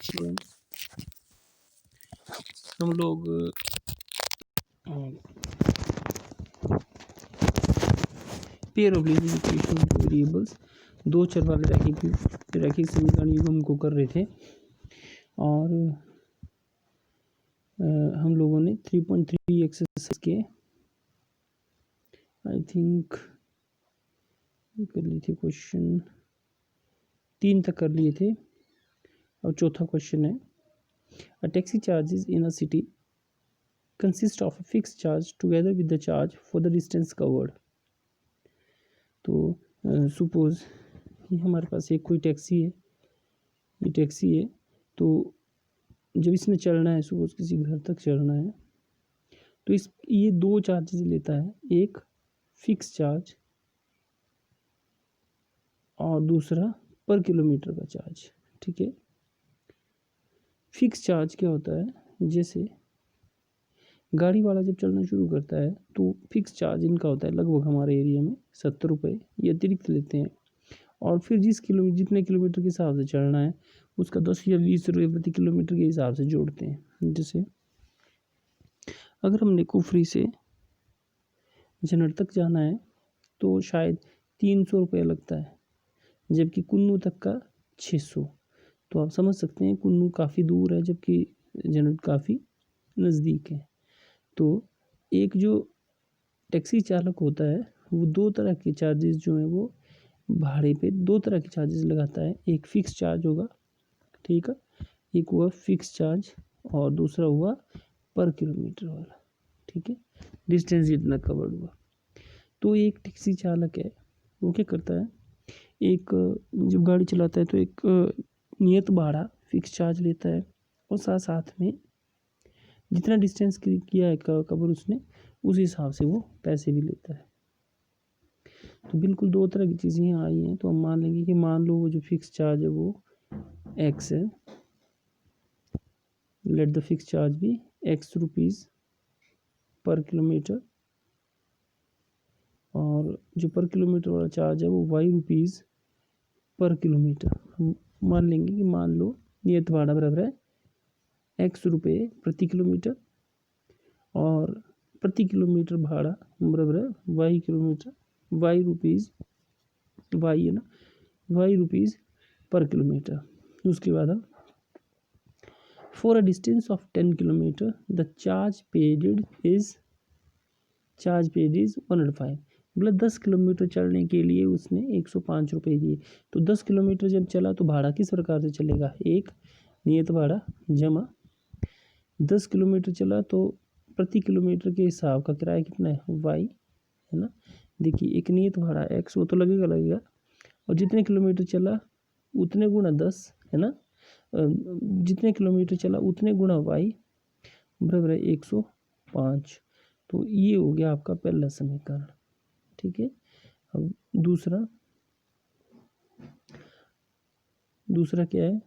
Students, हम लोग pair of linear equation variables दो चर वाले रैखिक समीकरण युग्म को कर रहे थे और हम लोगों ने 3.3 एक्सरसाइज के आई थिंक कर लिए थे, क्वेश्चन 3 तक कर लिए थे और चौथा क्वेश्चन है a taxi charges in a city consist of a fix charge together with the charge for the distance covered. तो सपोज कि हमारे पास एक कोई टैक्सी है, ये टैक्सी है, तो जब इसमें चलना है, सपोज किसी घर तक चलना है, तो ये दो चार्जेस लेता है, एक फिक्स चार्ज और दूसरा पर किलोमीटर का चार्ज। ठीक है, फिक्स चार्ज क्या होता है, जैसे गाड़ी वाला जब चलना शुरू करता है तो फिक्स चार्ज इनका होता है लगभग हमारे एरिया में 70 रुपये, ये अतिरिक्त लेते हैं। और फिर जितने किलोमीटर के हिसाब से चलना है उसका 10 या 20 रुपये प्रति किलोमीटर के हिसाब से जोड़ते हैं। जैसे अगर हमने कुफरी से जनर तक जाना है तो शायद 300 रुपये लगता है, जबकि कुन्नू तक का 600। तो आप समझ सकते हैं कुन्नू काफ़ी दूर है जबकि जनर काफ़ी नज़दीक है। तो एक जो टैक्सी चालक होता है वो दो तरह के चार्जेस जो हैं वो भाड़े पे दो तरह के चार्जेस लगाता है। एक फिक्स चार्ज होगा, ठीक है, एक हुआ फिक्स चार्ज और दूसरा हुआ पर किलोमीटर वाला। ठीक है, डिस्टेंस जितना कवर्ड हुआ। तो एक टैक्सी चालक है वो क्या करता है, एक जब गाड़ी चलाता है तो एक नियत भाड़ा फिक्स चार्ज लेता है और साथ में जितना डिस्टेंस किया है कवर उसने, उस हिसाब से वो पैसे भी लेता है। तो बिल्कुल दो तरह की चीज़ें यहाँ आई हैं। तो हम मान लेंगे कि मान लो वो जो फिक्स चार्ज है वो x है, लेट द फिक्स चार्ज भी x रुपीज़ पर किलोमीटर, और जो पर किलोमीटर वाला चार्ज है वो y रुपीज़ पर किलोमीटर। हम मान लेंगे कि मान लो नियत भाड़ा बराबर है x रुपये प्रति किलोमीटर और प्रति किलोमीटर भाड़ा बराबर है y kilometre, y rupees, y है ना, y रुपीज़ पर किलोमीटर। उसके बाद हम for a distance of 10 kilometre the charge paid is 105। मतलब 10 किलोमीटर चलने के लिए उसने 105 रुपये दिए। तो 10 किलोमीटर जब चला तो भाड़ा किस प्रकार से चलेगा, एक नियत भाड़ा जमा 10 किलोमीटर चला तो प्रति किलोमीटर के हिसाब का किराया कितना है, वाई है ना। देखिए एक नियत भाड़ा एक्स वो तो लगेगा और जितने किलोमीटर चला उतने गुणा 10 है ना, जितने किलोमीटर चला उतने गुणा वाई बराबर है 105। तो ये हो गया आपका पहला समीकरण। ठीक है, अब दूसरा क्या है,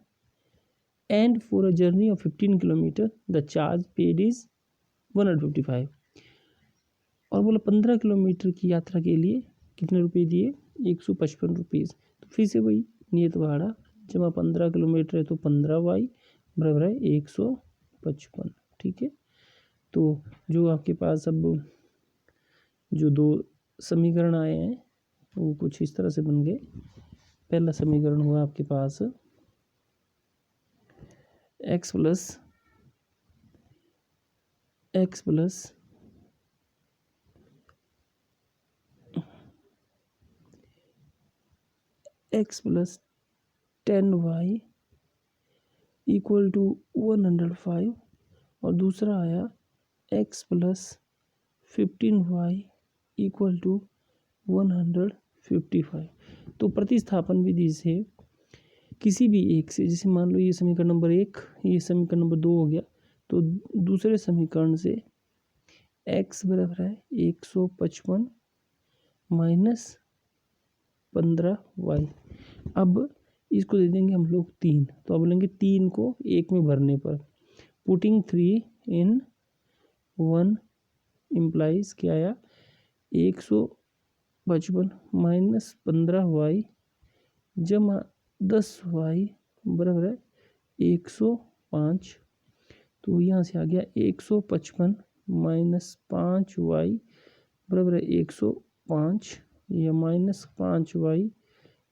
and for a journey of 15 kilometre the charge paid is 155। और बोला 15 किलोमीटर की यात्रा के लिए कितने रुपए दिए, 155 रुपीज़। तो फिर से वही नियत भाड़ा जमा 15 किलोमीटर है तो 15 वाई बराबर है 155। ठीक है, तो जो आपके पास अब जो दो समीकरण आए हैं वो कुछ इस तरह से बन गए। पहला समीकरण हुआ आपके पास x plus x plus 10y equal to 105 और दूसरा आया x plus 15y equal to 155। तो प्रतिस्थापन विधि से किसी भी एक से, जैसे मान लो ये समीकरण नंबर 1, ये समीकरण नंबर 2 हो गया, तो दूसरे समीकरण से x बराबर है 155 माइनस 15y। अब इसको दे देंगे हम लोग 3, तो अब बोलेंगे 3 को 1 में भरने पर पुटिंग 3 इन 1 इम्प्लाइज क्या आया 155 माइनस 15y जमा 10y बराबर है 105, तो यहाँ से आ गया 155 माइनस 5y बराबर है 105 या माइनस 5y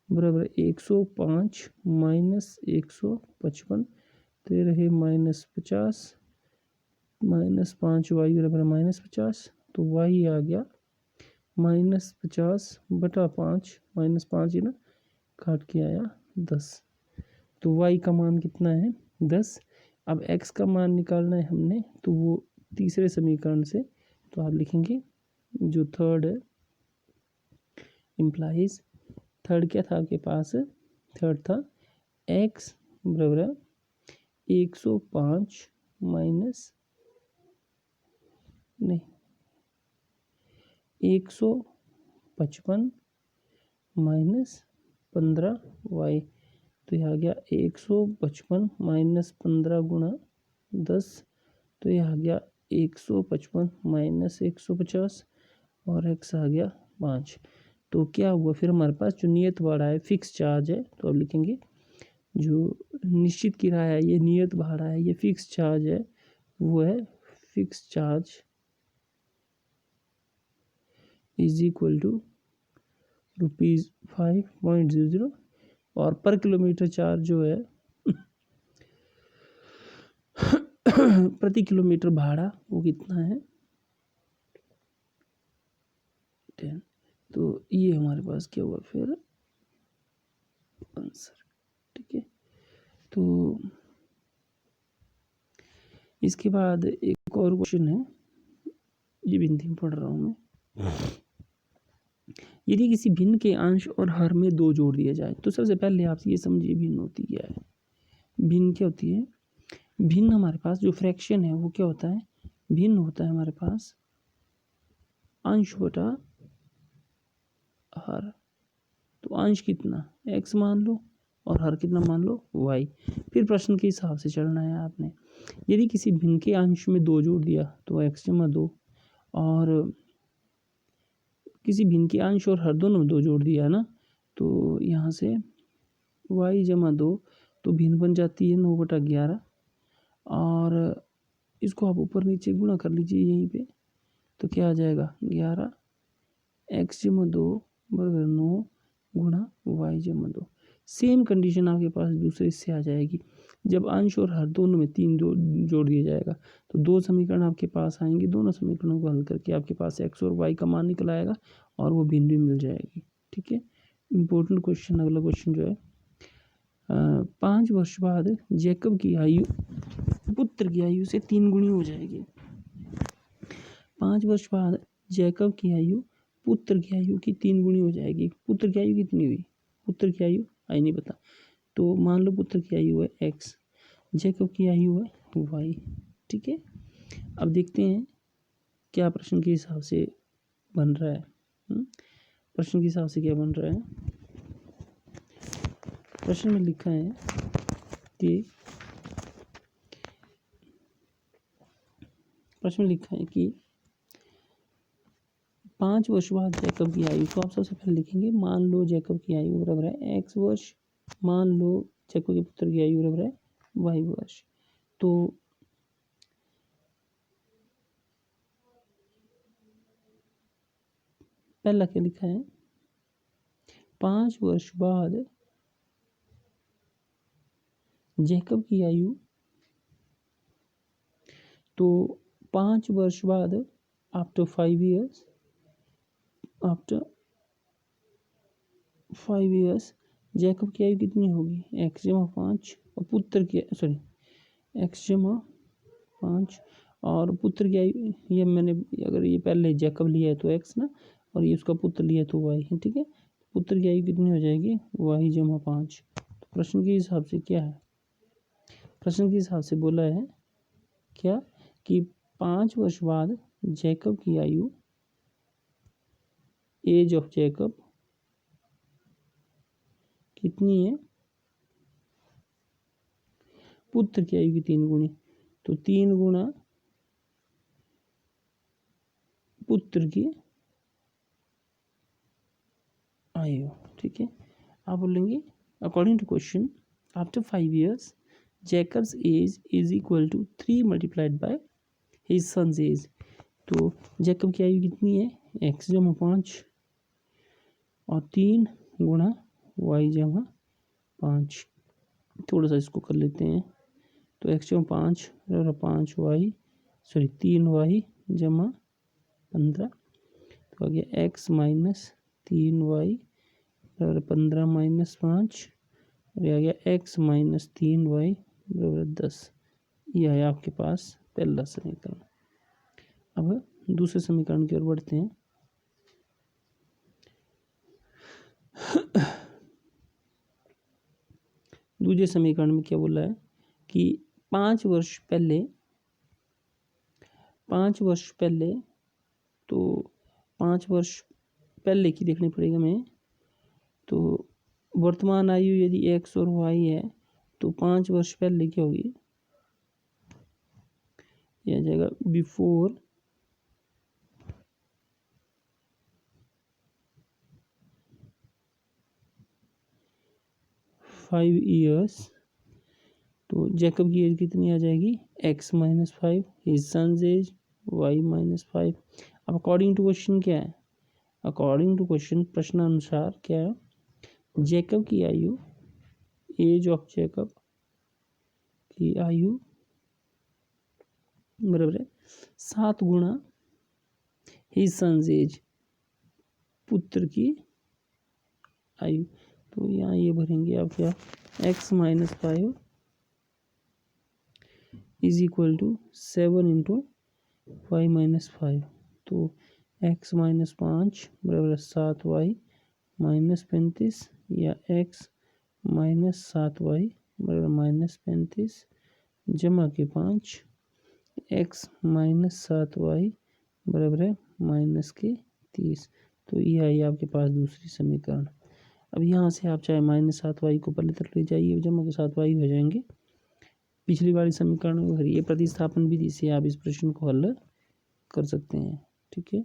बराबर 105 माइनस 155, तो ये रहे -50 माइनस 5y बराबर माइनस 50, तो y आ गया -50 बटा 5, -5 ही ना काट के आया 10, तो y का मान कितना है 10। अब x का मान निकालना है हमने, तो वो तीसरे समीकरण से, तो आप लिखेंगे जो थर्ड है इम्प्लाइज, थर्ड क्या था आपके पास, थर्ड था x बराबर 105 माइनस नहीं 155 माइनस 15y, तो यह आ गया 155 माइनस 15 गुणा 10, तो यह आ गया 155 माइनस 150 और x आ गया 5। तो क्या हुआ फिर हमारे पास जो नियत भाड़ा है फिक्स चार्ज है, तो अब लिखेंगे जो निश्चित किराया है ये नियत भाड़ा है, ये फिक्स चार्ज है, वो है fix charge is equal to ₹5.00 और पर किलोमीटर चार्ज जो है प्रति किलोमीटर भाड़ा वो कितना है 10। तो ये हमारे पास क्या हुआ फिर आंसर, ठीक है। तो इसके बाद एक और क्वेश्चन है, ये बिंदी में पढ़ रहा हूँ मैं। यदि किसी भिन्न के अंश और हर में 2 जोड़ दिया जाए, तो सबसे पहले आप ये समझिए भिन्न होती क्या है। भिन्न क्या होती है, भिन्न हमारे पास जो फ्रैक्शन है वो क्या होता है, भिन्न होता है हमारे पास अंश बटा हर। तो अंश कितना x मान लो और हर कितना मान लो y। फिर प्रश्न के हिसाब से चलना है आपने। यदि किसी भिन्न के अंश में 2 जोड़ दिया तो x जमा 2, और किसी भिन्न के अंश और हर दोनों में 2 जोड़ दिया ना, तो यहाँ से y जमा 2, तो भिन्न बन जाती है 9/11, और इसको आप ऊपर नीचे गुणा कर लीजिए यहीं पे, तो क्या आ जाएगा 11 x जमा 2 बराबर 9 गुणा y जमा 2। सेम कंडीशन आपके पास दूसरे इससे आ जाएगी, जब अंश और हर दोनों में 3 जोड़ दिया जाएगा, तो 2 समीकरण आपके पास आएंगे, दोनों समीकरणों को हल करके आपके पास x और y का मान निकल आएगा और वो भिन्न भी मिल जाएगी, ठीक है। इम्पोर्टेंट क्वेश्चन, अगला क्वेश्चन जो है 5 वर्ष बाद जैकब की आयु पुत्र की आयु से 3 गुनी हो जाएगी। 5 वर्ष बाद जैकब की आयु पुत्र की आयु की 3 गुनी हो जाएगी। पुत्र की आयु कितनी हुई, पुत्र की आयु आई नहीं पता, तो मान लो पुत्र की आयु है x, जैकब की आयु है y, ठीक है। अब देखते हैं क्या प्रश्न के हिसाब से बन रहा है। प्रश्न के हिसाब से क्या बन रहा है, प्रश्न में लिखा है कि प्रश्न में लिखा है कि 5 वर्ष बाद जैकब की आयु, तो आप सबसे पहले लिखेंगे मान लो जैकब की आयु बराबर है x वर्ष, मान लो जैकब के पुत्र की आयु बराबर है y वर्ष। तो पहला क्या लिखा है, 5 वर्ष बाद जैकब की आयु, तो 5 वर्ष बाद after 5 years, after 5 years Jacob की आयु कितनी होगी x जमा 5, और पुत्र की x जमा 5 और पुत्र की आयु, ये मैंने अगर ये पहले जैकब लिया है तो x ना, और ये उसका पुत्र लिया है तो y है, ठीक है। पुत्र की आयु कितनी हो जाएगी y जमा 5। तो प्रश्न के हिसाब से क्या है, प्रश्न के हिसाब से बोला है क्या कि 5 वर्ष बाद जैकब की आयु, एज ऑफ जैकब कितनी है, पुत्र की आयु की 3 गुनी, तो 3 गुणा पुत्र की आयु, ठीक है। आप बोलेंगे according to question after 5 years Jacob's age is equal to 3 multiplied by his son's age. तो जैकब की आयु कितनी है, x जमा 5 और 3 गुणा y जमा 5। थोड़ा सा इसको कर लेते हैं। तो x जमा 5 बराबर 5y 3y जमा 15। तो आ गया x माइनस 3y बराबर 15 माइनस 5 और आ गया x माइनस 3y बराबर 10। यह है आपके पास पहला समीकरण। अब दूसरे समीकरण की ओर बढ़ते हैं। दूसरे समीकरण में क्या बोला है कि 5 वर्ष पहले तो 5 वर्ष पहले की देखनी पड़ेगी हमें। तो वर्तमान आयु यदि x और y है तो 5 वर्ष पहले क्या होगी, यह आ जाएगा बिफोर 5 ईयर्स। तो जैकब की एज कितनी आ जाएगी, x minus 5, his son's age y minus 5। अब अकॉर्डिंग टू क्वेश्चन क्या है, अकॉर्डिंग टू क्वेश्चन प्रश्नानुसार क्या है, जैकब की आयु, एज ऑफ जैकब की आयु बराबर है 7 गुणा हिज सन्स एज, पुत्र की आयु। तो यहाँ ये भरेंगे आप क्या, x minus 5 is equal to 7 into 5 minus 5। तो x माइनस 5 बराबर 7y माइनस 35 या x माइनस 7y बराबर माइनस 35 जमा के 5, x माइनस 7y बराबर है माइनस के 30। तो यह है आपके पास दूसरी समीकरण। अब यहाँ से आप चाहे माइनस 7y को पहले तक ले जाइए, जमा के 7y हो जाएंगे। पिछली वाली समीकरण में भरिए प्रतिस्थापन विधि से आप इस प्रश्न को हल कर सकते हैं। ठीक है।